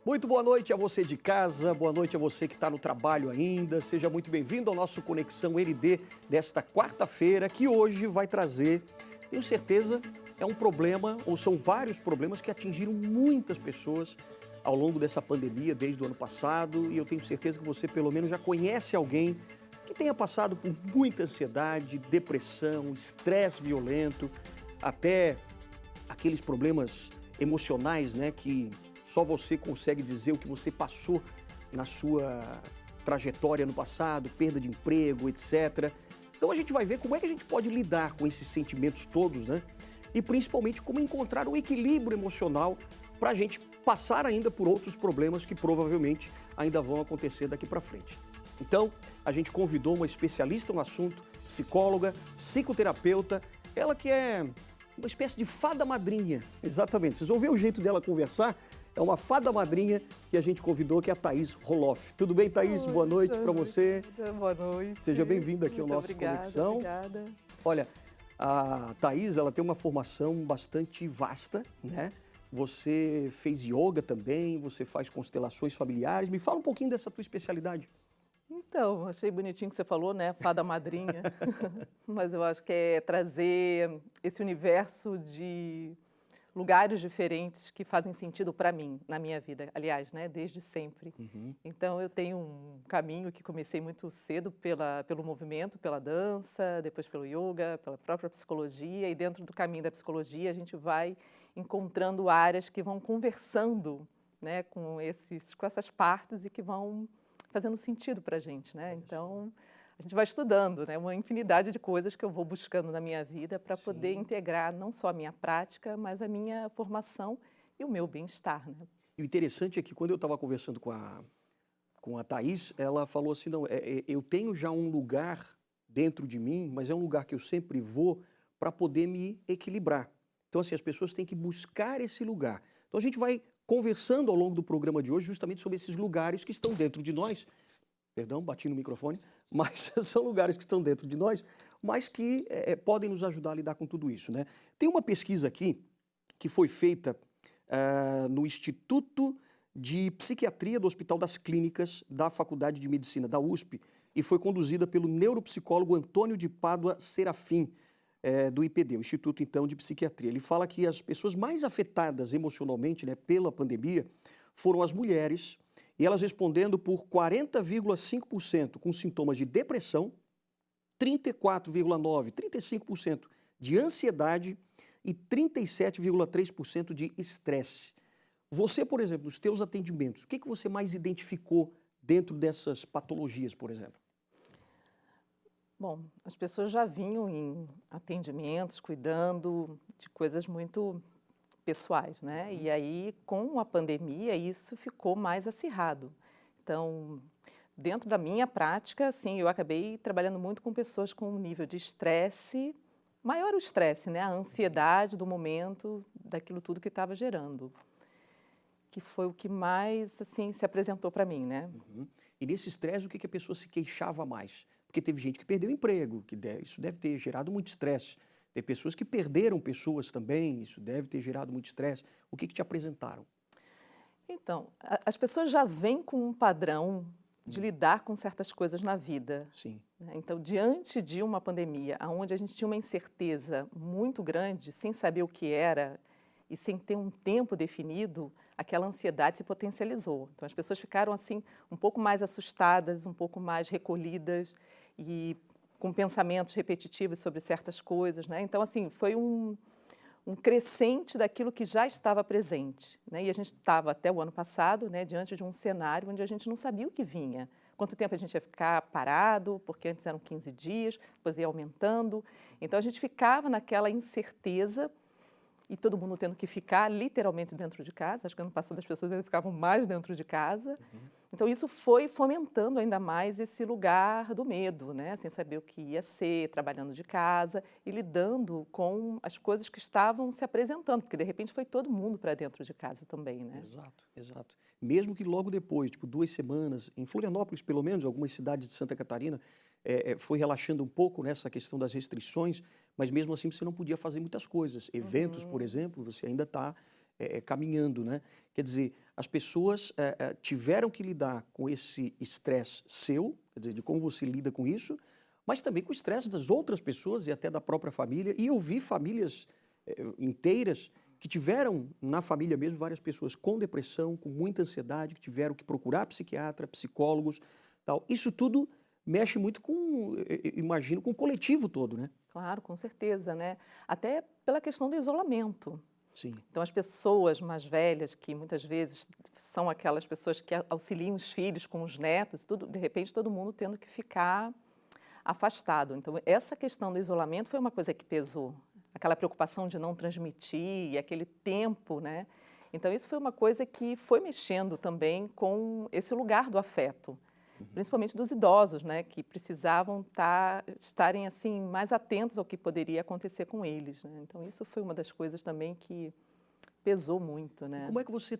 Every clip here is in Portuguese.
Muito boa noite a você de casa, boa noite a você que está no trabalho ainda. Seja muito bem-vindo ao nosso Conexão RD desta quarta-feira, que hoje vai trazer, tenho certeza, é um problema, ou são vários problemas que atingiram muitas pessoas ao longo dessa pandemia, desde o ano passado, e eu tenho certeza que você pelo menos já conhece alguém que tenha passado por muita ansiedade, depressão, estresse violento, até aqueles problemas emocionais, né, que só você consegue dizer o que você passou na sua trajetória no passado, perda de emprego, etc. Então a gente vai ver como é que a gente pode lidar com esses sentimentos todos, né? E principalmente como encontrar um equilíbrio emocional para a gente passar ainda por outros problemas que provavelmente ainda vão acontecer daqui para frente. Então, a gente convidou uma especialista no assunto, psicóloga, psicoterapeuta, ela que é uma espécie de fada madrinha, exatamente. Vocês vão ver o jeito dela conversar, é uma fada madrinha que a gente convidou, que é a Thaís Roloff. Tudo bem, Thaís? Boa noite para você. Boa noite. Seja bem-vinda aqui ao nosso Conexão. Obrigada. Olha, a Thaís, ela tem uma formação bastante vasta, né? Você fez yoga também, você faz constelações familiares. Me fala um pouquinho dessa tua especialidade. Então, achei bonitinho que você falou, né? Fada madrinha. Mas eu acho que é trazer esse universo de lugares diferentes que fazem sentido para mim, na minha vida. Aliás, né? Desde sempre. Então, eu tenho um caminho que comecei muito cedo pelo movimento, pela dança, depois pelo yoga, pela própria psicologia. E dentro do caminho da psicologia, a gente vai encontrando áreas que vão conversando, né? com essas partes e que vão fazendo sentido para a gente, né? Então, a gente vai estudando, né? Uma infinidade de coisas que eu vou buscando na minha vida para poder integrar não só a minha prática, mas a minha formação e o meu bem-estar, né? E o interessante é que quando eu estava conversando com a Thaís, ela falou assim, não, eu tenho já um lugar dentro de mim, mas é um lugar que eu sempre vou para poder me equilibrar. Então, assim, as pessoas têm que buscar esse lugar. Então, a gente vai conversando ao longo do programa de hoje justamente sobre esses lugares que estão dentro de nós. Perdão, bati no microfone, mas são lugares que estão dentro de nós, mas que podem nos ajudar a lidar com tudo isso, né? Tem uma pesquisa aqui que foi feita no Instituto de Psiquiatria do Hospital das Clínicas da Faculdade de Medicina da USP e foi conduzida pelo neuropsicólogo Antônio de Pádua Serafim, do IPD, o Instituto, então, de Psiquiatria. Ele fala que as pessoas mais afetadas emocionalmente, né, pela pandemia foram as mulheres, e elas respondendo por 40,5% com sintomas de depressão, 34,9%, 35% de ansiedade e 37,3% de estresse. Você, por exemplo, nos teus atendimentos, o que você mais identificou dentro dessas patologias, por exemplo? Bom, as pessoas já vinham em atendimentos, cuidando de coisas muito pessoais, né? E aí, com a pandemia, isso ficou mais acirrado. Então, dentro da minha prática, sim, eu acabei trabalhando muito com pessoas com um nível de estresse, maior o estresse, né? A ansiedade do momento, daquilo tudo que estava gerando, que foi o que mais, assim, se apresentou para mim, né? E nesse estresse, o que a pessoa se queixava mais? Porque teve gente que perdeu o emprego, isso deve ter gerado muito estresse. Tem pessoas que perderam pessoas também, isso deve ter gerado muito estresse. O que te apresentaram? Então, as pessoas já vêm com um padrão de lidar com certas coisas na vida. Sim. Né? Então, diante de uma pandemia, onde a gente tinha uma incerteza muito grande, sem saber o que era e sem ter um tempo definido, aquela ansiedade se potencializou. Então, as pessoas ficaram assim um pouco mais assustadas, um pouco mais recolhidas e com pensamentos repetitivos sobre certas coisas, né? Então, assim, foi um crescente daquilo que já estava presente, né? E a gente estava até o ano passado, né, diante de um cenário onde a gente não sabia o que vinha. Quanto tempo a gente ia ficar parado, porque antes eram 15 dias, depois ia aumentando. Então, a gente ficava naquela incerteza e todo mundo tendo que ficar literalmente dentro de casa. Acho que ano passado as pessoas ainda ficavam mais dentro de casa. Então, isso foi fomentando ainda mais esse lugar do medo, né? Sem saber o que ia ser, trabalhando de casa e lidando com as coisas que estavam se apresentando, porque, de repente, foi todo mundo para dentro de casa também, né? Exato, exato. Mesmo que logo depois, tipo 2 semanas, em Florianópolis, pelo menos, algumas cidades de Santa Catarina, foi relaxando um pouco nessa questão das restrições, mas mesmo assim você não podia fazer muitas coisas. Eventos, por exemplo, você ainda está caminhando, né? Quer dizer, as pessoas tiveram que lidar com esse estresse seu, quer dizer, de como você lida com isso, mas também com o estresse das outras pessoas e até da própria família. E eu vi famílias inteiras que tiveram na família mesmo várias pessoas com depressão, com muita ansiedade, que tiveram que procurar psiquiatra, psicólogos, tal. Isso tudo mexe muito com, imagino, com o coletivo todo, né? Claro, com certeza, né? Até pela questão do isolamento. Sim. Então, as pessoas mais velhas, que muitas vezes são aquelas pessoas que auxiliam os filhos com os netos, tudo, de repente todo mundo tendo que ficar afastado. Então, essa questão do isolamento foi uma coisa que pesou. Aquela preocupação de não transmitir, e aquele tempo, né? Então, isso foi uma coisa que foi mexendo também com esse lugar do afeto, principalmente dos idosos, né? Que precisavam estarem assim, mais atentos ao que poderia acontecer com eles, né? Então, isso foi uma das coisas também que pesou muito, né? Como é que você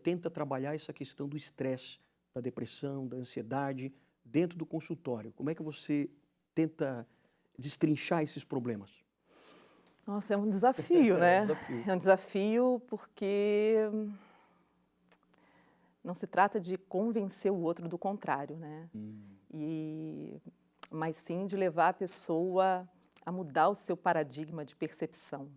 tenta trabalhar essa questão do estresse, da depressão, da ansiedade dentro do consultório? Como é que você tenta destrinchar esses problemas? Nossa, é um desafio, né? É um desafio. É um desafio porque não se trata de convencer o outro do contrário, né? Mas sim de levar a pessoa a mudar o seu paradigma de percepção.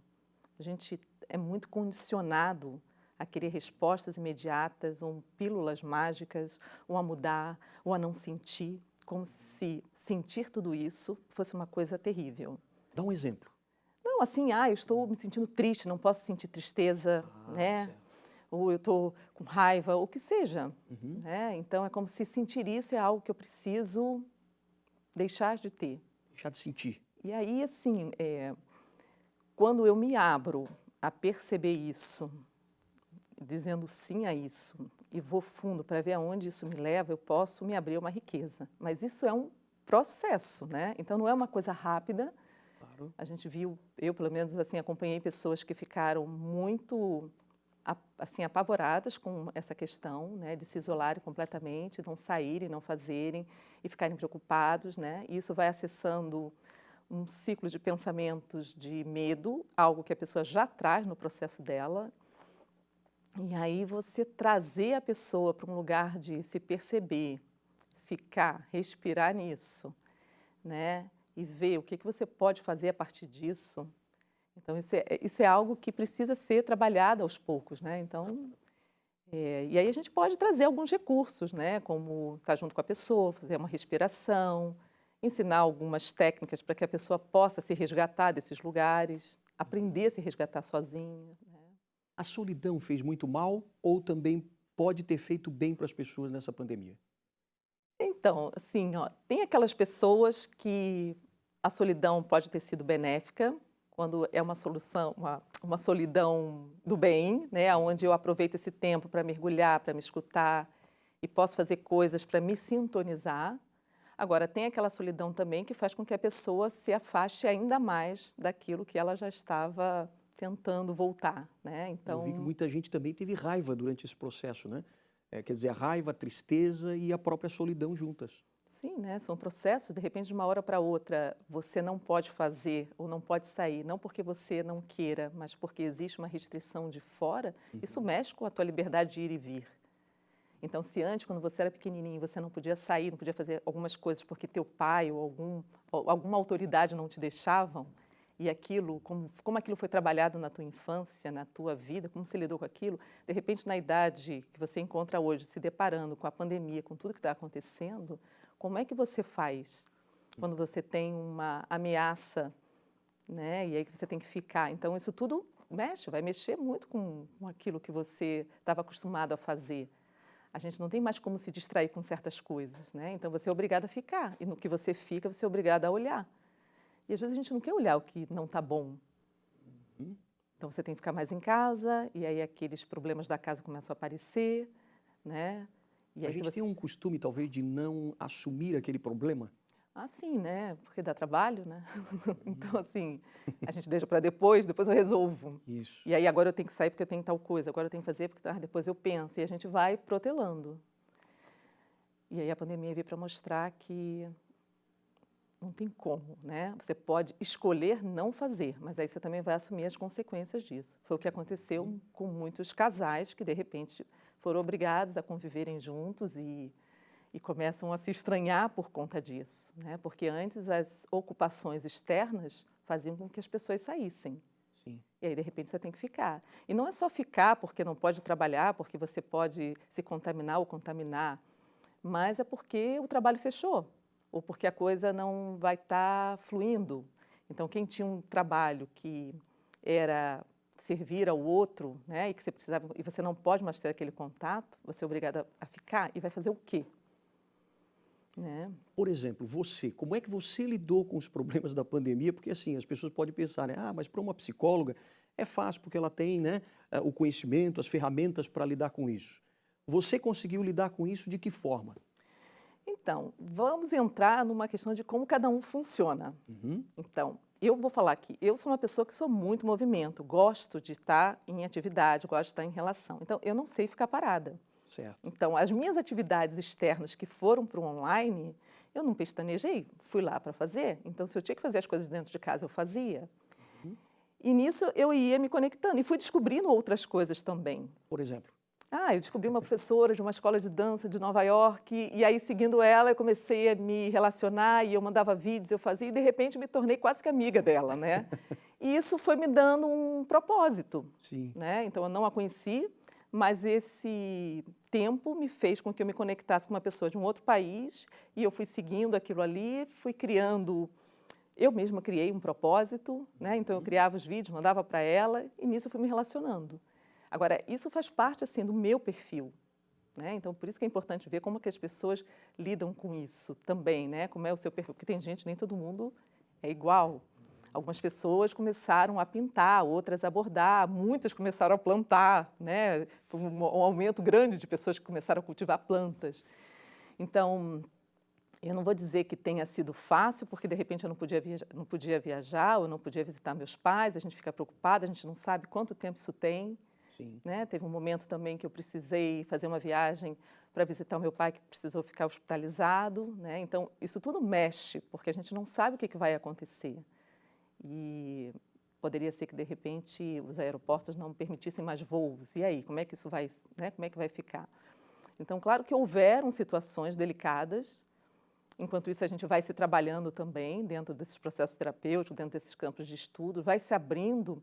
A gente é muito condicionado a querer respostas imediatas, ou pílulas mágicas, ou a mudar, ou a não sentir, como se sentir tudo isso fosse uma coisa terrível. Dá um exemplo. Não, assim, eu estou me sentindo triste, não posso sentir tristeza, né? Certo. Ou eu estou com raiva, ou o que seja. Né? Então, é como se sentir isso é algo que eu preciso deixar de ter. Deixar de sentir. E aí, assim, quando eu me abro a perceber isso, dizendo sim a isso, e vou fundo para ver aonde isso me leva, eu posso me abrir a uma riqueza. Mas isso é um processo, né? Então, não é uma coisa rápida. Claro. A gente viu, eu pelo menos assim, acompanhei pessoas que ficaram muito assim, apavoradas com essa questão, né, de se isolarem completamente, não saírem, não fazerem e ficarem preocupados, né? E isso vai acessando um ciclo de pensamentos de medo, algo que a pessoa já traz no processo dela. E aí você trazer a pessoa para um lugar de se perceber, ficar, respirar nisso, né? E ver o que você pode fazer a partir disso. Então, isso é algo que precisa ser trabalhado aos poucos, né? Então, e aí a gente pode trazer alguns recursos, né? Como estar junto com a pessoa, fazer uma respiração, ensinar algumas técnicas para que a pessoa possa se resgatar desses lugares, aprender a se resgatar sozinha, né? A solidão fez muito mal ou também pode ter feito bem para as pessoas nessa pandemia? Então, assim, tem aquelas pessoas que a solidão pode ter sido benéfica, quando é uma solução, uma solidão do bem, né, onde eu aproveito esse tempo para mergulhar, para me escutar e posso fazer coisas para me sintonizar. Agora, tem aquela solidão também que faz com que a pessoa se afaste ainda mais daquilo que ela já estava tentando voltar, né? Então, Eu vi que muita gente também teve raiva durante esse processo, né? Quer dizer, a raiva, a tristeza e a própria solidão juntas. sim, né? São processos, de repente, de uma hora para outra, você não pode fazer ou não pode sair, não porque você não queira, mas porque existe uma restrição de fora, isso mexe com a tua liberdade de ir e vir. Então, se antes, quando você era pequenininho, você não podia sair, não podia fazer algumas coisas porque teu pai ou alguma autoridade não te deixavam, e aquilo, como aquilo foi trabalhado na tua infância, na tua vida, como você lidou com aquilo, de repente, na idade que você encontra hoje, se deparando com a pandemia, com tudo que está acontecendo, como é que você faz quando você tem uma ameaça, né? E aí que você tem que ficar? Então, isso tudo vai mexer muito com aquilo que você estava acostumado a fazer. A gente não tem mais como se distrair com certas coisas, né? Então, você é obrigado a ficar. E no que você fica, você é obrigado a olhar. E, às vezes, a gente não quer olhar o que não está bom. Então, você tem que ficar mais em casa, e aí aqueles problemas da casa começam a aparecer, né? E aí, A gente tem um costume, talvez, de não assumir aquele problema. sim, né? Porque dá trabalho, né? Então, assim, a gente deixa para depois eu resolvo. Isso. E aí, agora eu tenho que sair porque eu tenho tal coisa, agora eu tenho que fazer porque depois eu penso. E a gente vai protelando. E aí, a pandemia veio para mostrar que não tem como, né? Você pode escolher não fazer, mas aí você também vai assumir as consequências disso. Foi o que aconteceu com muitos casais que, de repente, foram obrigados a conviverem juntos e começam a se estranhar por conta disso, né? Porque antes as ocupações externas faziam com que as pessoas saíssem. Sim. E aí, de repente, você tem que ficar. E não é só ficar porque não pode trabalhar, porque você pode se contaminar ou contaminar, mas é porque o trabalho fechou, ou porque a coisa não vai estar fluindo. Então, quem tinha um trabalho que era servir ao outro, né, e que você precisava, e você não pode mais ter aquele contato, você é obrigada a ficar e vai fazer o quê? Né? Por exemplo, como é que você lidou com os problemas da pandemia? Porque assim, as pessoas podem pensar, né? Mas para uma psicóloga é fácil porque ela tem, né, o conhecimento, as ferramentas para lidar com isso. Você conseguiu lidar com isso de que forma? Então, vamos entrar numa questão de como cada um funciona. Então, eu vou falar aqui, eu sou uma pessoa que sou muito movimento, gosto de estar em atividade, gosto de estar em relação. Então, eu não sei ficar parada. Certo. Então, as minhas atividades externas que foram para o online, eu não pestanejei, fui lá para fazer. Então, se eu tinha que fazer as coisas dentro de casa, eu fazia. E nisso eu ia me conectando e fui descobrindo outras coisas também. Por exemplo? Eu descobri uma professora de uma escola de dança de Nova York e aí, seguindo ela, eu comecei a me relacionar e eu mandava vídeos, eu fazia e, de repente, me tornei quase que amiga dela, né? E isso foi me dando um propósito. Sim. Né? Então, eu não a conheci, mas esse tempo me fez com que eu me conectasse com uma pessoa de um outro país e eu fui seguindo aquilo ali, fui criando, eu mesma criei um propósito, né? Então eu criava os vídeos, mandava para ela e nisso eu fui me relacionando. Agora, isso faz parte assim do meu perfil, né? Então por isso que é importante ver como que as pessoas lidam com isso também, né? Como é o seu perfil, porque tem gente, nem todo mundo é igual. Algumas pessoas começaram a pintar, outras a bordar, muitas começaram a plantar, né? Foi um aumento grande de pessoas que começaram a cultivar plantas. Então, eu não vou dizer que tenha sido fácil, porque de repente eu não podia viajar, ou não podia visitar meus pais, a gente fica preocupada, a gente não sabe quanto tempo isso tem. Sim. Né? Teve um momento também que eu precisei fazer uma viagem para visitar o meu pai, que precisou ficar hospitalizado, né? Então, isso tudo mexe, porque a gente não sabe o que vai acontecer. E poderia ser que, de repente, os aeroportos não permitissem mais voos. E aí, como é que isso vai, né? Como é que vai ficar? Então, claro que houveram situações delicadas. Enquanto isso, a gente vai se trabalhando também dentro desses processos terapêuticos, dentro desses campos de estudo, vai se abrindo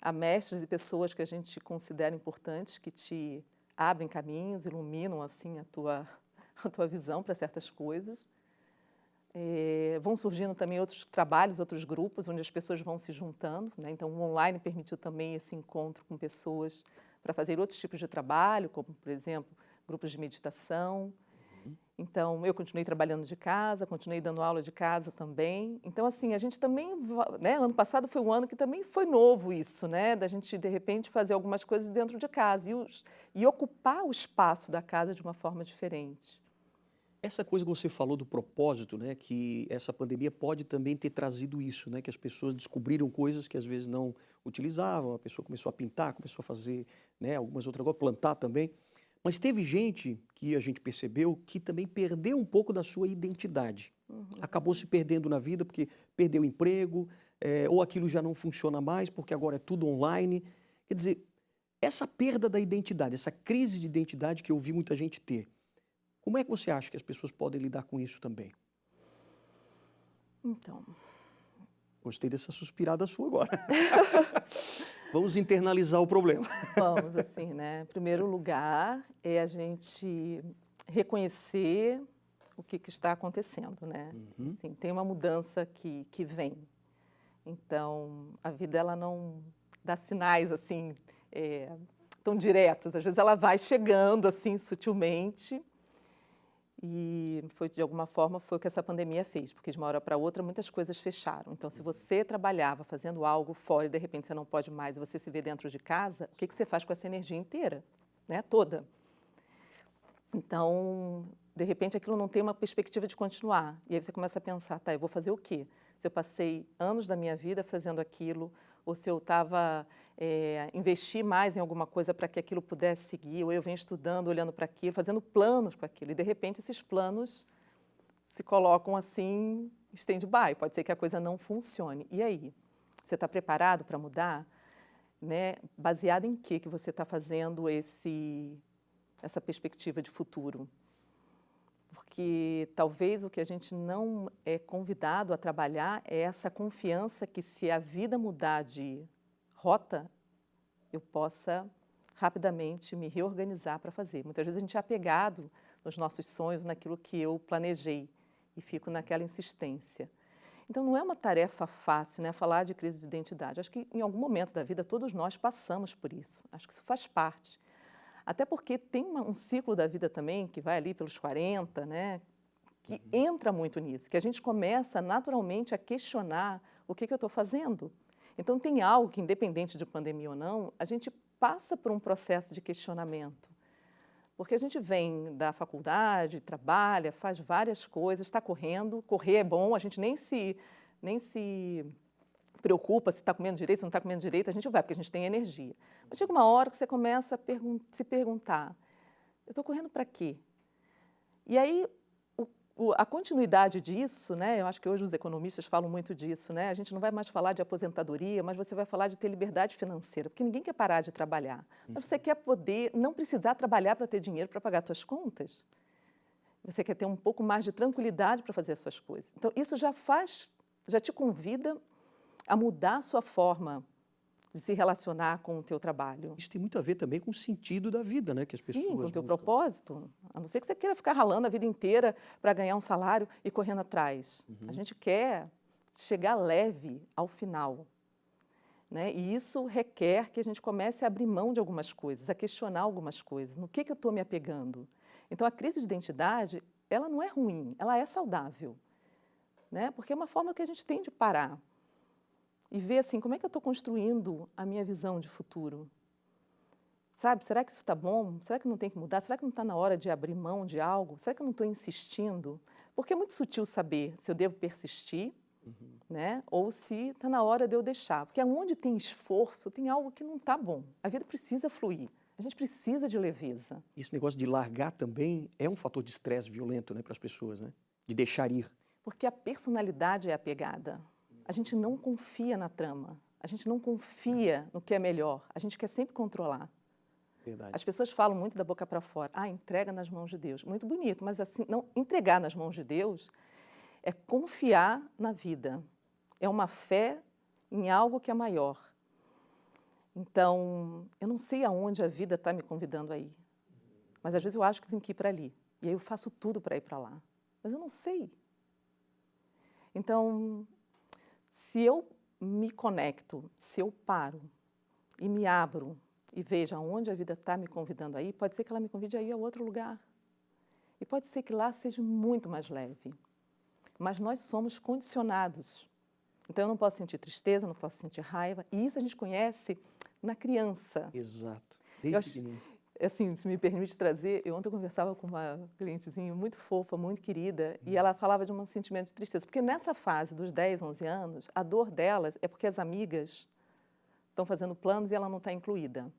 a mestres e pessoas que a gente considera importantes, que te abrem caminhos, iluminam assim a tua visão para certas coisas. Vão surgindo também outros trabalhos, outros grupos, onde as pessoas vão se juntando, né? Então, o online permitiu também esse encontro com pessoas para fazer outros tipos de trabalho, como, por exemplo, grupos de meditação. Então, eu continuei trabalhando de casa, continuei dando aula de casa também. Então, assim, a gente também, né? Ano passado foi um ano que também foi novo isso, né? Da gente, de repente, fazer algumas coisas dentro de casa e ocupar o espaço da casa de uma forma diferente. Essa coisa que você falou do propósito, né, que essa pandemia pode também ter trazido isso, né, que as pessoas descobriram coisas que às vezes não utilizavam, a pessoa começou a pintar, começou a fazer, né, algumas outras coisas, plantar também. Mas teve gente que a gente percebeu que também perdeu um pouco da sua identidade. Acabou se perdendo na vida porque perdeu o emprego, ou aquilo já não funciona mais porque agora é tudo online. Quer dizer, essa perda da identidade, essa crise de identidade que eu vi muita gente ter, como é que você acha que as pessoas podem lidar com isso também? Então, gostei dessa suspirada sua agora. Vamos internalizar o problema. vamos assim, né? Em primeiro lugar, é a gente reconhecer o que está acontecendo, né? Assim, tem uma mudança que vem. Então, a vida ela não dá sinais assim tão diretos. Às vezes ela vai chegando assim sutilmente. E foi, de alguma forma, foi o que essa pandemia fez, porque de uma hora para outra muitas coisas fecharam. Então, se você trabalhava fazendo algo fora e de repente você não pode mais e você se vê dentro de casa, o que você faz com essa energia inteira, né? Toda. Então, de repente, aquilo não tem uma perspectiva de continuar. E aí você começa a pensar, tá, eu vou fazer o quê? Se eu passei anos da minha vida fazendo aquilo, ou se eu investi mais em alguma coisa para que aquilo pudesse seguir, ou eu venho estudando, olhando para aquilo, fazendo planos com aquilo. E, de repente, esses planos se colocam assim stand-by, pode ser que a coisa não funcione. E aí? Você está preparado para mudar? Né? Baseado em que você está fazendo essa perspectiva de futuro? Porque talvez o que a gente não é convidado a trabalhar é essa confiança que, se a vida mudar de rota, eu possa rapidamente me reorganizar para fazer. Muitas vezes a gente é apegado nos nossos sonhos, naquilo que eu planejei, e fico naquela insistência. Então, não é uma tarefa fácil, né, falar de crise de identidade. Acho que, em algum momento da vida, todos nós passamos por isso. Acho que isso faz parte. Até porque tem um ciclo da vida também, que vai ali pelos 40, né, que entra muito nisso, que a gente começa naturalmente a questionar o que eu estou fazendo. Então, tem algo que, independente de pandemia ou não, a gente passa por um processo de questionamento. Porque a gente vem da faculdade, trabalha, faz várias coisas, está correndo, correr é bom, a gente nem se preocupa se está comendo direito, se não está comendo direito, a gente vai, porque a gente tem energia. Mas chega uma hora que você começa a se perguntar, eu estou correndo para quê? E aí, a continuidade disso, né, eu acho que hoje os economistas falam muito disso, né, a gente não vai mais falar de aposentadoria, mas você vai falar de ter liberdade financeira, porque ninguém quer parar de trabalhar. Mas você quer poder não precisar trabalhar para ter dinheiro para pagar suas contas. Você quer ter um pouco mais de tranquilidade para fazer as suas coisas. Então, isso já te convida a mudar a sua forma de se relacionar com o teu trabalho. Isso tem muito a ver também com o sentido da vida, né, que as pessoas Sim, com o teu buscam. Propósito. A não ser que você queira ficar ralando a vida inteira para ganhar um salário e correndo atrás. A gente quer chegar leve ao final. Né? E isso requer que a gente comece a abrir mão de algumas coisas, a questionar algumas coisas. No que eu estou me apegando? Então, a crise de identidade, ela não é ruim, ela é saudável. Né? Porque é uma forma que a gente tem de parar e ver assim, como é que eu estou construindo a minha visão de futuro? Sabe, será que isso está bom? Será que não tem que mudar? Será que não está na hora de abrir mão de algo? Será que eu não estou insistindo? Porque é muito sutil saber se eu devo persistir, né? Ou se está na hora de eu deixar. Porque onde tem esforço, tem algo que não está bom. A vida precisa fluir. A gente precisa de leveza. Esse negócio de largar também é um fator de estresse violento, né, para as pessoas, né? De deixar ir. Porque a personalidade é a pegada. A gente não confia na trama. A gente não confia no que é melhor. A gente quer sempre controlar. Verdade. As pessoas falam muito da boca para fora. Ah, entrega nas mãos de Deus. Muito bonito, mas assim, não, entregar nas mãos de Deus é confiar na vida. É uma fé em algo que é maior. Então, eu não sei aonde a vida está me convidando a ir. Mas às vezes eu acho que tenho que ir para ali. E aí eu faço tudo para ir para lá. Mas eu não sei. Então, se eu me conecto, se eu paro e me abro e vejo aonde a vida está me convidando a ir, pode ser que ela me convide a ir a outro lugar. E pode ser que lá seja muito mais leve. Mas nós somos condicionados. Então, eu não posso sentir tristeza, não posso sentir raiva. E isso a gente conhece na criança. Exato. Desde pequenininho. Assim, se me permite trazer, ontem eu conversava com uma clientezinha muito fofa, muito querida, e ela falava de um sentimento de tristeza. Porque nessa fase dos 10, 11 anos, a dor delas é porque as amigas estão fazendo planos e ela não está incluída.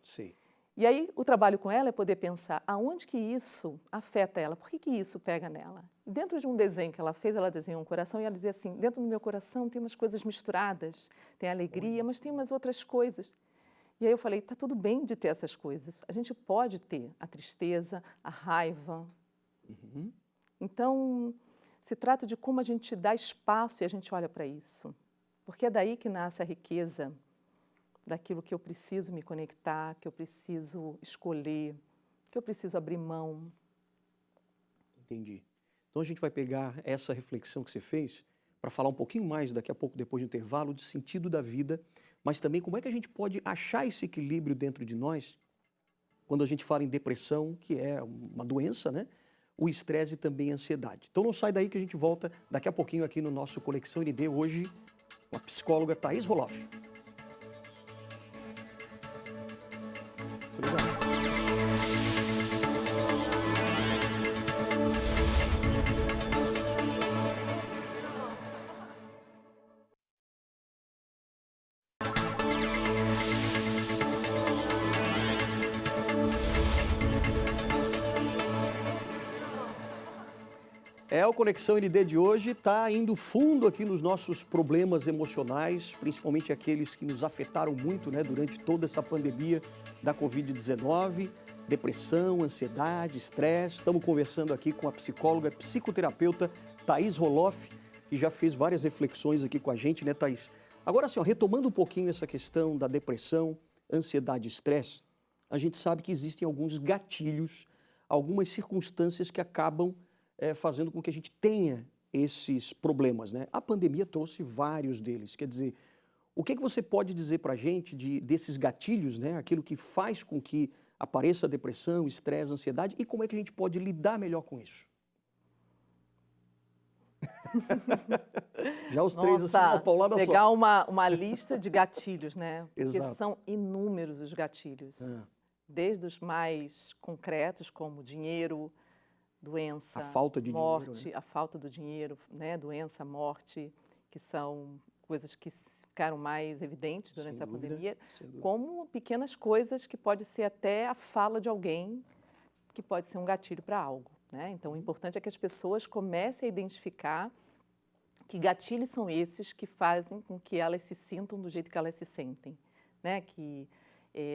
Sim. E aí, o trabalho com ela é poder pensar aonde que isso afeta ela, por que isso pega nela? E dentro de um desenho que ela fez, ela desenhou um coração e ela dizia assim, dentro do meu coração tem umas coisas misturadas, tem alegria, mas tem umas outras coisas. E aí eu falei, está tudo bem de ter essas coisas. A gente pode ter a tristeza, a raiva. Então, se trata de como a gente dá espaço e a gente olha para isso. Porque é daí que nasce a riqueza daquilo que eu preciso me conectar, que eu preciso escolher, que eu preciso abrir mão. Entendi. Então a gente vai pegar essa reflexão que você fez para falar um pouquinho mais daqui a pouco, depois do intervalo, de sentido da vida, mas também como é que a gente pode achar esse equilíbrio dentro de nós quando a gente fala em depressão, que é uma doença, né? O estresse e também a ansiedade. Então não sai daí que a gente volta daqui a pouquinho aqui no nosso Conexão ND, hoje com a psicóloga Thaís Roloff. Obrigado. O Conexão ND de hoje está indo fundo aqui nos nossos problemas emocionais, principalmente aqueles que nos afetaram muito, né, durante toda essa pandemia da Covid-19, depressão, ansiedade, estresse. Estamos conversando aqui com a psicóloga, psicoterapeuta Thaís Roloff, que já fez várias reflexões aqui com a gente, né, Thaís? Agora, assim, retomando um pouquinho essa questão da depressão, ansiedade e estresse, a gente sabe que existem alguns gatilhos, algumas circunstâncias que acabam fazendo com que a gente tenha esses problemas, né? A pandemia trouxe vários deles. Quer dizer, o que você pode dizer para a gente desses gatilhos, né? Aquilo que faz com que apareça a depressão, estresse, ansiedade, e como é que a gente pode lidar melhor com isso? Já os três, assim, uma paulada só. Pegar uma lista de gatilhos, né? Porque Exato. são inúmeros os gatilhos. Desde os mais concretos, como dinheiro, doença, a falta de morte, dinheiro, né? a falta do dinheiro, né? Doença, morte, que são coisas que ficaram mais evidentes durante essa pandemia, como pequenas coisas que pode ser até a fala de alguém, que pode ser um gatilho para algo, né? Então, o importante é que as pessoas comecem a identificar que gatilhos são esses que fazem com que elas se sintam do jeito que elas se sentem, né? Que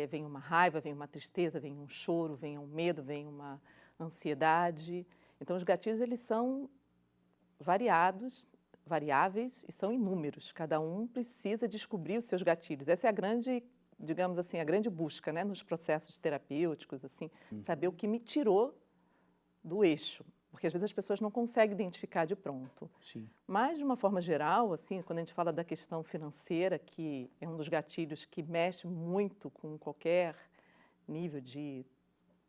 vem uma raiva, vem uma tristeza, vem um choro, vem um medo, vem uma ansiedade. Então, os gatilhos, eles são variados, variáveis e são inúmeros. Cada um precisa descobrir os seus gatilhos. Essa é a grande, digamos assim, a grande busca, né, nos processos terapêuticos, assim, saber o que me tirou do eixo. Porque, às vezes, as pessoas não conseguem identificar de pronto. Sim. Mas, de uma forma geral, assim, quando a gente fala da questão financeira, que é um dos gatilhos que mexe muito com qualquer nível de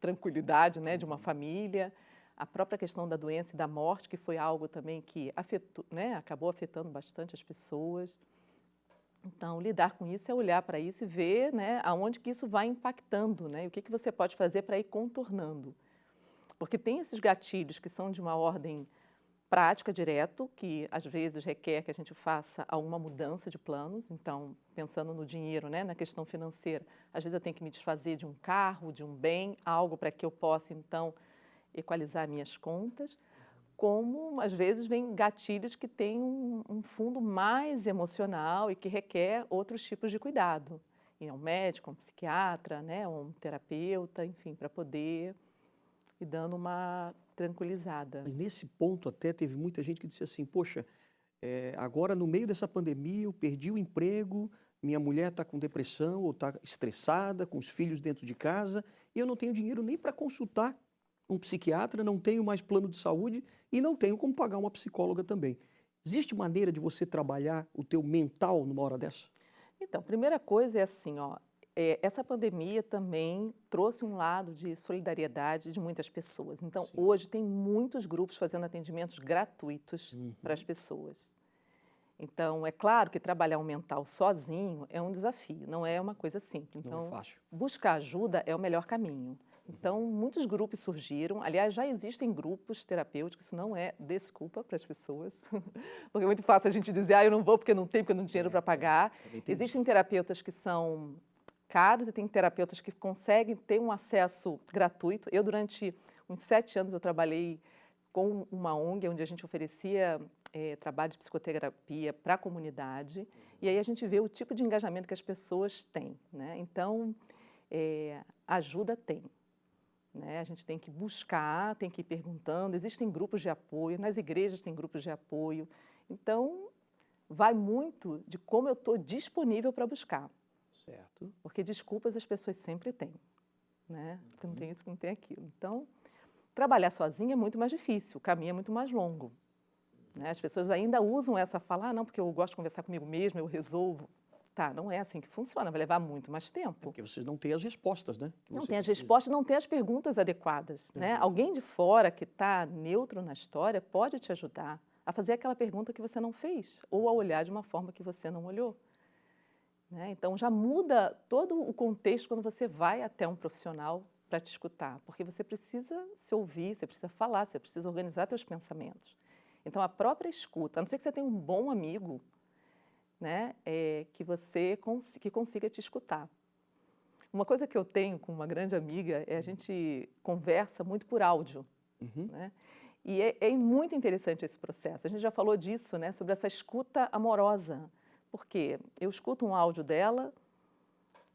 tranquilidade, né, de uma família, a própria questão da doença e da morte, que foi algo também que afetou, né, acabou afetando bastante as pessoas. Então, lidar com isso é olhar para isso e ver, né, aonde que isso vai impactando, né, e o que você pode fazer para ir contornando. Porque tem esses gatilhos que são de uma ordem prática, direto, que às vezes requer que a gente faça alguma mudança de planos. Então, pensando no dinheiro, né, na questão financeira, às vezes eu tenho que me desfazer de um carro, de um bem, algo para que eu possa, então, equalizar minhas contas. Como, às vezes, vem gatilhos que têm um fundo mais emocional e que requer outros tipos de cuidado. Ir a um médico, um psiquiatra, né, um terapeuta, enfim, para poder ir dando uma tranquilizada. Mas nesse ponto até teve muita gente que disse assim, poxa, agora no meio dessa pandemia eu perdi o emprego, minha mulher está com depressão ou está estressada, com os filhos dentro de casa, e eu não tenho dinheiro nem para consultar um psiquiatra, não tenho mais plano de saúde e não tenho como pagar uma psicóloga também. Existe maneira de você trabalhar o teu mental numa hora dessa? Então, a primeira coisa é assim, ó, essa pandemia também trouxe um lado de solidariedade de muitas pessoas. Então, Sim. Hoje tem muitos grupos fazendo atendimentos gratuitos para as pessoas. Então, é claro que trabalhar o mental sozinho é um desafio, não é uma coisa simples. Então, Não é fácil. buscar ajuda é o melhor caminho. Então, muitos grupos surgiram. Aliás, já existem grupos terapêuticos, isso não é desculpa para as pessoas. Porque é muito fácil a gente dizer, eu não vou porque não tenho dinheiro para pagar. Existem terapeutas que são caros e tem terapeutas que conseguem ter um acesso gratuito. Eu, durante uns 7 anos, eu trabalhei com uma ONG, onde a gente oferecia trabalho de psicoterapia para a comunidade, e aí a gente vê o tipo de engajamento que as pessoas têm, né? Então, ajuda tem, né? A gente tem que buscar, tem que ir perguntando, existem grupos de apoio, nas igrejas tem grupos de apoio, então, vai muito de como eu estou disponível para buscar. Certo. Porque desculpas as pessoas sempre têm, né? Porque não tem isso, não tem aquilo. Então, trabalhar sozinha é muito mais difícil, o caminho é muito mais longo, né? As pessoas ainda usam essa fala, não, porque eu gosto de conversar comigo mesma, eu resolvo. Tá, não é assim que funciona, vai levar muito mais tempo. Porque vocês não têm as respostas, né? Não tem as respostas, não tem as perguntas adequadas, né? Alguém de fora que está neutro na história pode te ajudar a fazer aquela pergunta que você não fez, ou a olhar de uma forma que você não olhou. Né? Então, já muda todo o contexto quando você vai até um profissional para te escutar, porque você precisa se ouvir, você precisa falar, você precisa organizar seus pensamentos. Então, a própria escuta, a não ser que você tenha um bom amigo, né, que consiga te escutar. Uma coisa que eu tenho com uma grande amiga é a gente conversa muito por áudio. Né? E é muito interessante esse processo. A gente já falou disso, né, sobre essa escuta amorosa. Porque eu escuto um áudio dela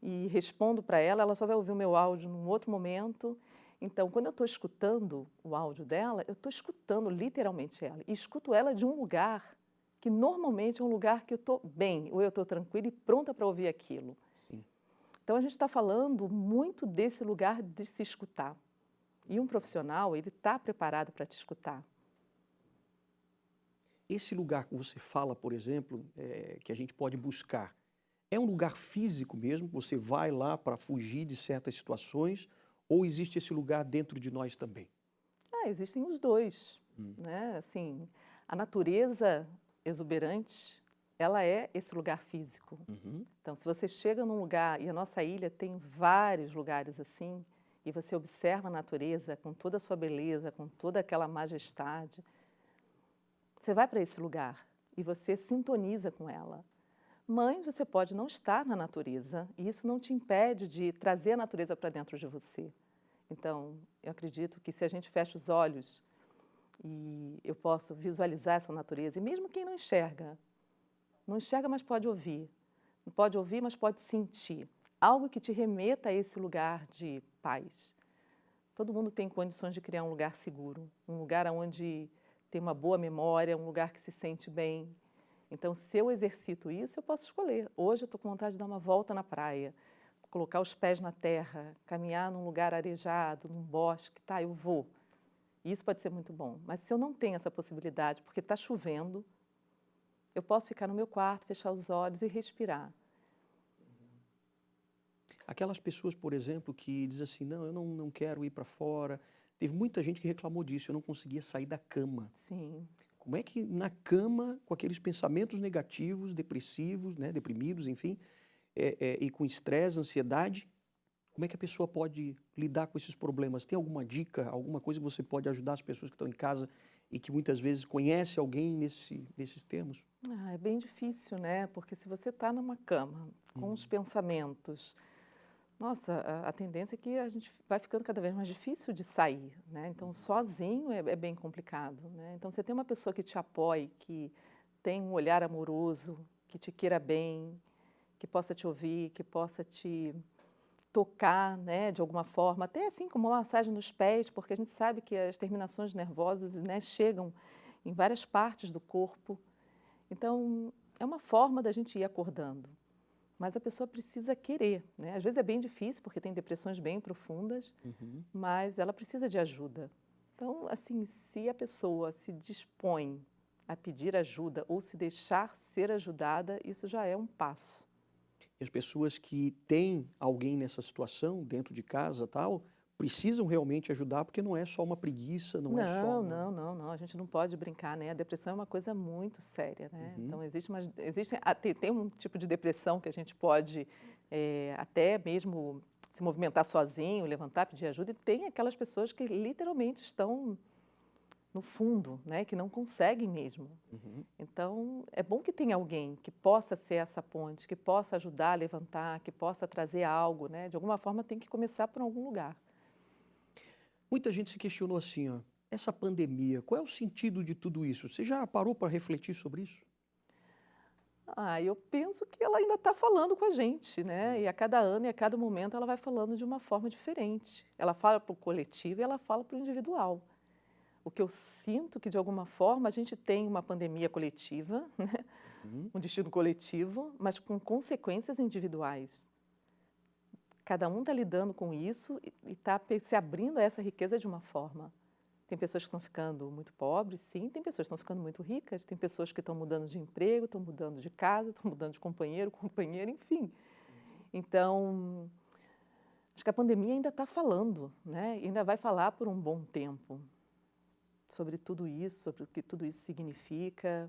e respondo para ela, ela só vai ouvir o meu áudio num outro momento. Então, quando eu estou escutando o áudio dela, eu estou escutando literalmente ela. E escuto ela de um lugar que normalmente é um lugar que eu estou bem, ou eu estou tranquila e pronta para ouvir aquilo. Sim. Então, a gente está falando muito desse lugar de se escutar. E um profissional, ele está preparado para te escutar. Esse lugar que você fala, por exemplo, que a gente pode buscar, é um lugar físico mesmo? Você vai lá para fugir de certas situações? Ou existe esse lugar dentro de nós também? Existem os dois, né? Assim, a natureza exuberante, ela é esse lugar físico. Uhum. Então, se você chega num lugar, e a nossa ilha tem vários lugares assim, e você observa a natureza com toda a sua beleza, com toda aquela majestade, você vai para esse lugar e você sintoniza com ela. Mas você pode não estar na natureza, e isso não te impede de trazer a natureza para dentro de você. Então, eu acredito que se a gente fecha os olhos e eu posso visualizar essa natureza, e mesmo quem não enxerga, mas pode ouvir, não pode ouvir, mas pode sentir, algo que te remeta a esse lugar de paz. Todo mundo tem condições de criar um lugar seguro, um lugar onde tem uma boa memória, um lugar que se sente bem. Então, se eu exercito isso, eu posso escolher. Hoje eu estou com vontade de dar uma volta na praia, colocar os pés na terra, caminhar num lugar arejado, num bosque, tá, eu vou. Isso pode ser muito bom. Mas se eu não tenho essa possibilidade, porque está chovendo, eu posso ficar no meu quarto, fechar os olhos e respirar. Aquelas pessoas, por exemplo, que dizem assim, não, eu não quero ir para fora. Teve muita gente que reclamou disso, eu não conseguia sair da cama. Sim. Como é que na cama, com aqueles pensamentos negativos, depressivos, né, deprimidos, enfim, e com estresse, ansiedade, como é que a pessoa pode lidar com esses problemas? Tem alguma dica, alguma coisa que você pode ajudar as pessoas que estão em casa e que muitas vezes conhece alguém nesses termos? É bem difícil, né? Porque se você está numa cama com os pensamentos, nossa, a tendência é que a gente vai ficando cada vez mais difícil de sair, né? Então, sozinho é bem complicado, né? Então, você tem uma pessoa que te apoie, que tem um olhar amoroso, que te queira bem, que possa te ouvir, que possa te tocar, né, de alguma forma, até assim como uma massagem nos pés, porque a gente sabe que as terminações nervosas, né, chegam em várias partes do corpo. Então, é uma forma da gente ir acordando. Mas a pessoa precisa querer, né? Às vezes é bem difícil, porque tem depressões bem profundas, mas ela precisa de ajuda. Então, assim, se a pessoa se dispõe a pedir ajuda ou se deixar ser ajudada, isso já é um passo. E as pessoas que têm alguém nessa situação, dentro de casa tal, precisam realmente ajudar, porque não é só uma preguiça, não é só uma... Não, a gente não pode brincar, né? A depressão é uma coisa muito séria, né? Uhum. Então, tem um tipo de depressão que a gente pode até mesmo se movimentar sozinho, levantar, pedir ajuda, e tem aquelas pessoas que literalmente estão no fundo, né? Que não conseguem mesmo. Uhum. Então, é bom que tenha alguém que possa ser essa ponte, que possa ajudar a levantar, que possa trazer algo, né? De alguma forma, tem que começar por algum lugar. Muita gente se questionou assim, ó, essa pandemia, qual é o sentido de tudo isso? Você já parou para refletir sobre isso? Eu penso que ela ainda está falando com a gente, né? E a cada ano e a cada momento ela vai falando de uma forma diferente. Ela fala para o coletivo e ela fala para o individual. O que eu sinto que, de alguma forma, a gente tem uma pandemia coletiva, né? Um destino coletivo, mas com consequências individuais. Cada um está lidando com isso e está se abrindo a essa riqueza de uma forma. Tem pessoas que estão ficando muito pobres, sim. Tem pessoas que estão ficando muito ricas. Tem pessoas que estão mudando de emprego, estão mudando de casa, estão mudando de companheiro, companheira, enfim. Então, acho que a pandemia ainda está falando, né? E ainda vai falar por um bom tempo sobre tudo isso, sobre o que tudo isso significa,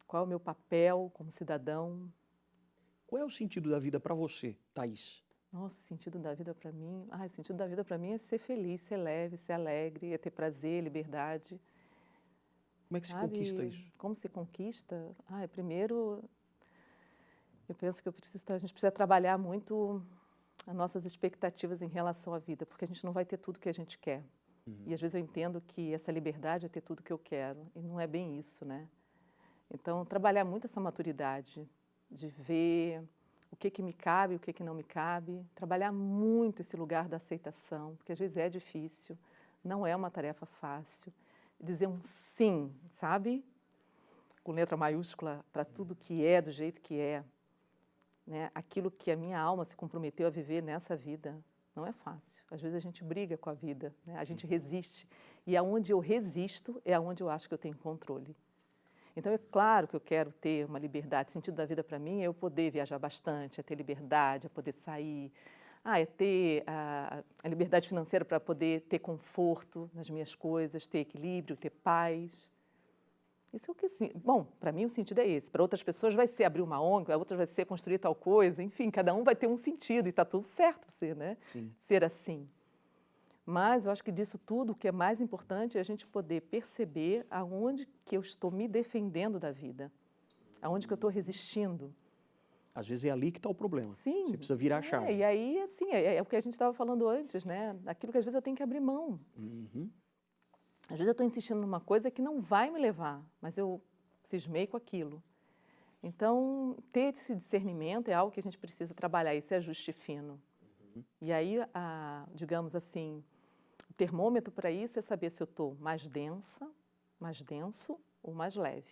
qual é o meu papel como cidadão. Qual é o sentido da vida para você, Thaís? Nossa, o sentido da vida para mim... o sentido da vida para mim é ser feliz, ser leve, ser alegre, é ter prazer, liberdade. Como é que se conquista isso? Como se conquista? Primeiro, eu penso que a gente precisa trabalhar muito as nossas expectativas em relação à vida, porque a gente não vai ter tudo que a gente quer. E às vezes eu entendo que essa liberdade é ter tudo que eu quero, e não é bem isso, né? Então, trabalhar muito essa maturidade de ver o que me cabe, o que não me cabe, trabalhar muito esse lugar da aceitação, porque às vezes é difícil, não é uma tarefa fácil, dizer um sim, sabe? Com letra maiúscula para tudo que é do jeito que é, né? Aquilo que a minha alma se comprometeu a viver nessa vida. Não é fácil. Às vezes a gente briga com a vida, né? A gente resiste. E aonde eu resisto é aonde eu acho que eu tenho controle. Então, é claro que eu quero ter uma liberdade. O sentido da vida para mim é eu poder viajar bastante, é ter liberdade, é poder sair, é ter a liberdade financeira para poder ter conforto nas minhas coisas, ter equilíbrio, ter paz. Isso é o que, sim. Bom, para mim o sentido é esse. Para outras pessoas vai ser abrir uma ONG, para outras vai ser construir tal coisa. Enfim, cada um vai ter um sentido e está tudo certo ser, né? Ser assim. Mas eu acho que disso tudo, o que é mais importante é a gente poder perceber aonde que eu estou me defendendo da vida, aonde que eu estou resistindo. Às vezes é ali que está o problema. Sim. Você precisa virar a chave. E aí, assim, é o que a gente estava falando antes, né? Aquilo que às vezes eu tenho que abrir mão. Às vezes eu estou insistindo numa coisa que não vai me levar, mas eu cismei com aquilo. Então, ter esse discernimento é algo que a gente precisa trabalhar, esse ajuste fino. E aí, digamos assim, o termômetro para isso é saber se eu estou mais densa, mais denso ou mais leve.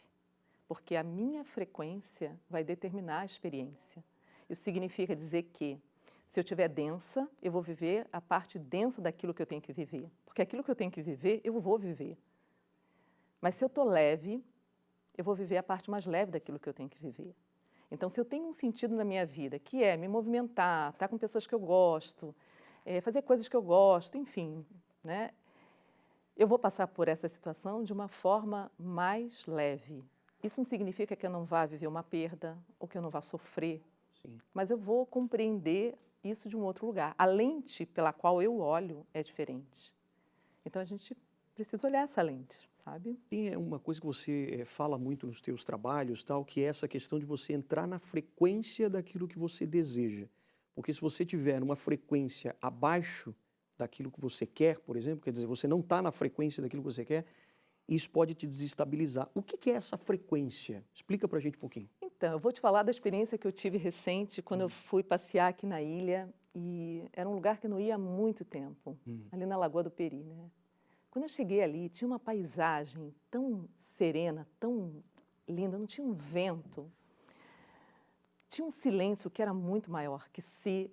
Porque a minha frequência vai determinar a experiência. Isso significa dizer que, se eu estiver densa, eu vou viver a parte densa daquilo que eu tenho que viver. Porque aquilo que eu tenho que viver, eu vou viver. Mas se eu estou leve, eu vou viver a parte mais leve daquilo que eu tenho que viver. Então, se eu tenho um sentido na minha vida, que é me movimentar, estar com pessoas que eu gosto, fazer coisas que eu gosto, enfim, né? Eu vou passar por essa situação de uma forma mais leve. Isso não significa que eu não vá viver uma perda ou que eu não vá sofrer, mas eu vou compreender isso de um outro lugar. A lente pela qual eu olho é diferente. Então, a gente precisa olhar essa lente, sabe? Tem uma coisa que você fala muito nos teus trabalhos, tal, que é essa questão de você entrar na frequência daquilo que você deseja. Porque se você tiver uma frequência abaixo daquilo que você quer, por exemplo, quer dizer, você não está na frequência daquilo que você quer, isso pode te desestabilizar. O que é essa frequência? Explica para a gente um pouquinho. Então, eu vou te falar da experiência que eu tive recente quando eu fui passear aqui na ilha, e era um lugar que eu não ia há muito tempo, ali na Lagoa do Peri, né? Quando eu cheguei ali, tinha uma paisagem tão serena, tão linda, não tinha um vento. Tinha um silêncio que era muito maior, que se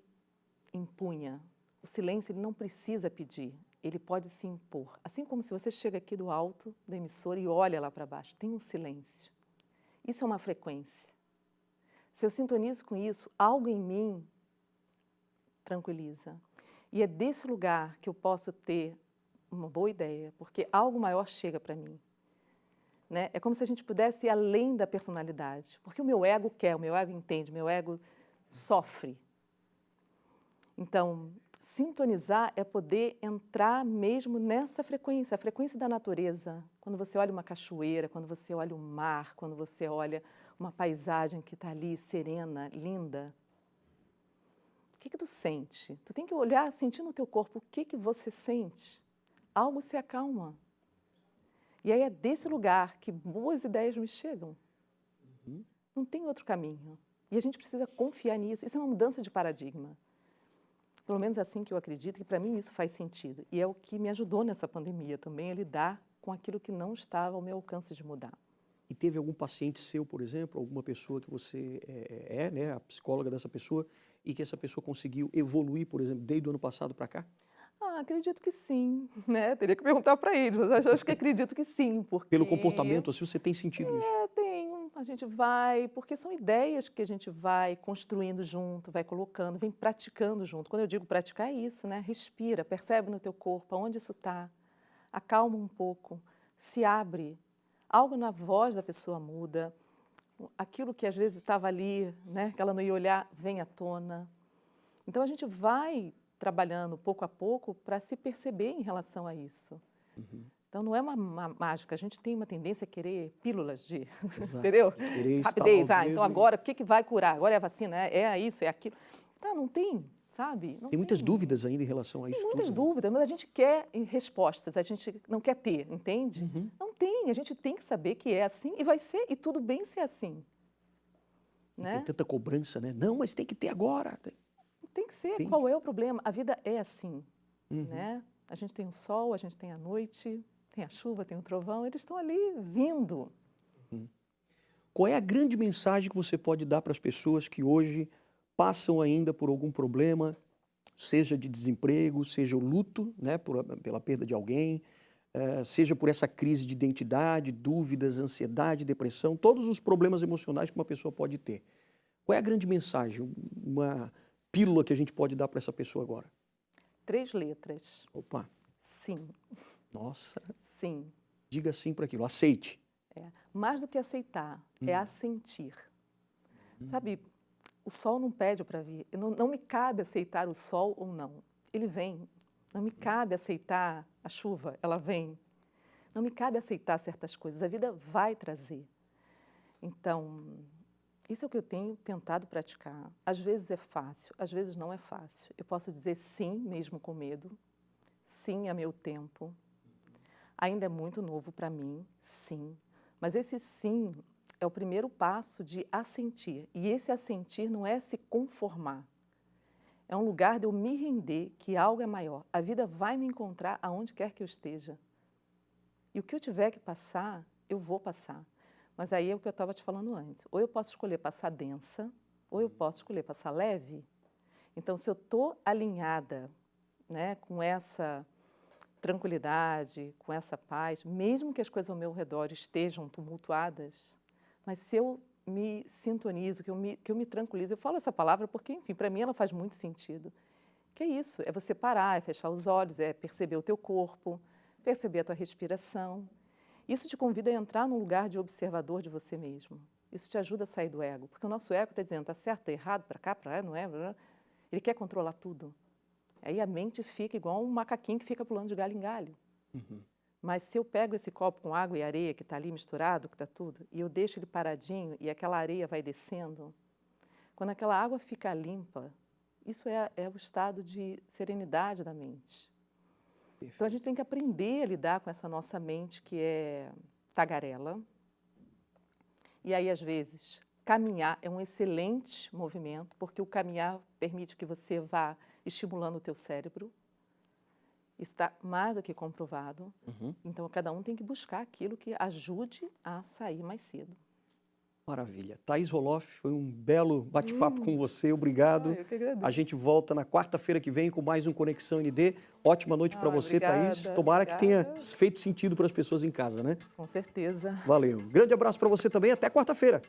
impunha. O silêncio, ele não precisa pedir, ele pode se impor. Assim como se você chega aqui do alto da emissora e olha lá para baixo, tem um silêncio. Isso é uma frequência. Se eu sintonizo com isso, algo em mim tranquiliza. E é desse lugar que eu posso ter uma boa ideia, porque algo maior chega para mim. Né? É como se a gente pudesse ir além da personalidade, porque o meu ego quer, o meu ego entende, o meu ego sofre. Então, sintonizar é poder entrar mesmo nessa frequência, a frequência da natureza. Quando você olha uma cachoeira, quando você olha o mar, quando você olha uma paisagem que está ali serena, linda, o que tu sente? Tu tem que olhar, sentir no teu corpo o que você sente. Algo se acalma. E aí é desse lugar que boas ideias me chegam. Não tem outro caminho. E a gente precisa confiar nisso. Isso é uma mudança de paradigma. Pelo menos assim que eu acredito, que para mim isso faz sentido. E é o que me ajudou nessa pandemia também, a lidar com aquilo que não estava ao meu alcance de mudar. E teve algum paciente seu, por exemplo, alguma pessoa que você né, a psicóloga dessa pessoa, e que essa pessoa conseguiu evoluir, por exemplo, desde o ano passado para cá? Acredito que sim, né? Teria que perguntar para eles, mas acho que acredito que sim, porque... Pelo comportamento, assim, você tem sentido isso? Tenho. A gente vai, porque são ideias que a gente vai construindo junto, vai colocando, vem praticando junto. Quando eu digo praticar é isso, né? Respira, percebe no teu corpo aonde isso está, acalma um pouco, se abre. Algo na voz da pessoa muda, aquilo que às vezes estava ali, né, que ela não ia olhar, vem à tona. Então, a gente vai trabalhando pouco a pouco para se perceber em relação a isso. Então, não é uma mágica, a gente tem uma tendência a querer pílulas de, entendeu? Rapidez, então agora, o que vai curar? Agora é a vacina, é isso, é aquilo. Tá, não tem, sabe? Não Tem muitas dúvidas ainda em relação a isso Tem muitas tudo, né? dúvidas, mas a gente quer respostas, a gente não quer ter, entende? Uhum. Não tem, a gente tem que saber que é assim e vai ser, e tudo bem ser assim. Tem Né? tanta cobrança, né? Não, mas tem que ter agora. Tem que ser. Entendi. Qual é o problema? A vida é assim. Uhum. Né? A gente tem o sol, a gente tem a noite, tem a chuva, tem o trovão, eles estão ali vindo. Qual é a grande mensagem que você pode dar para as pessoas que hoje passam ainda por algum problema, seja de desemprego, seja o luto, né, pela perda de alguém, seja por essa crise de identidade, dúvidas, ansiedade, depressão, todos os problemas emocionais que uma pessoa pode ter. Qual é a grande mensagem, uma pílula que a gente pode dar para essa pessoa agora? 3 letras. Opa, Sim, nossa, sim. diga sim para aquilo, aceite. É. Mais do que aceitar, é assentir. Sabe, o sol não pede para vir. Não me cabe aceitar o sol ou não. Ele vem. Não me cabe aceitar a chuva, ela vem. Não me cabe aceitar certas coisas, a vida vai trazer. Então, isso é o que eu tenho tentado praticar. Às vezes é fácil, às vezes não é fácil. Eu posso dizer sim, mesmo com medo. Sim, é meu tempo. Ainda é muito novo para mim, sim. Mas esse sim é o primeiro passo de assentir. E esse assentir não é se conformar. É um lugar de eu me render que algo é maior. A vida vai me encontrar aonde quer que eu esteja. E o que eu tiver que passar, eu vou passar. Mas aí é o que eu estava te falando antes. Ou eu posso escolher passar densa, ou eu posso escolher passar leve. Então, se eu estou alinhada, né, com essa tranquilidade, com essa paz, mesmo que as coisas ao meu redor estejam tumultuadas, mas se eu me sintonizo, que eu me tranquilizo, eu falo essa palavra porque, enfim, para mim ela faz muito sentido. Que é isso, é você parar, é fechar os olhos, é perceber o teu corpo, perceber a tua respiração. Isso te convida a entrar num lugar de observador de você mesmo. Isso te ajuda a sair do ego, porque o nosso ego está dizendo, está certo, está errado, para cá, para lá, não é? Ele quer controlar tudo. Aí a mente fica igual um macaquinho que fica pulando de galho em galho. Uhum. Mas se eu pego esse copo com água e areia que está ali misturado, que está tudo, e eu deixo ele paradinho e aquela areia vai descendo, quando aquela água fica limpa, isso é o estado de serenidade da mente. Perfeito. Então a gente tem que aprender a lidar com essa nossa mente que é tagarela. E aí, às vezes, caminhar é um excelente movimento, porque o caminhar permite que você vá estimulando o teu cérebro. Isso está mais do que comprovado. Uhum. Então, cada um tem que buscar aquilo que ajude a sair mais cedo. Maravilha. Thaís Roloff, foi um belo bate-papo com você, obrigado. Eu que agradeço. A gente volta na quarta-feira que vem com mais um Conexão ND. Ótima noite para você, obrigada, Thaís. Tomara que tenha obrigada. feito sentido para as pessoas em casa, né? Com certeza. Valeu. Grande abraço para você também, até quarta-feira.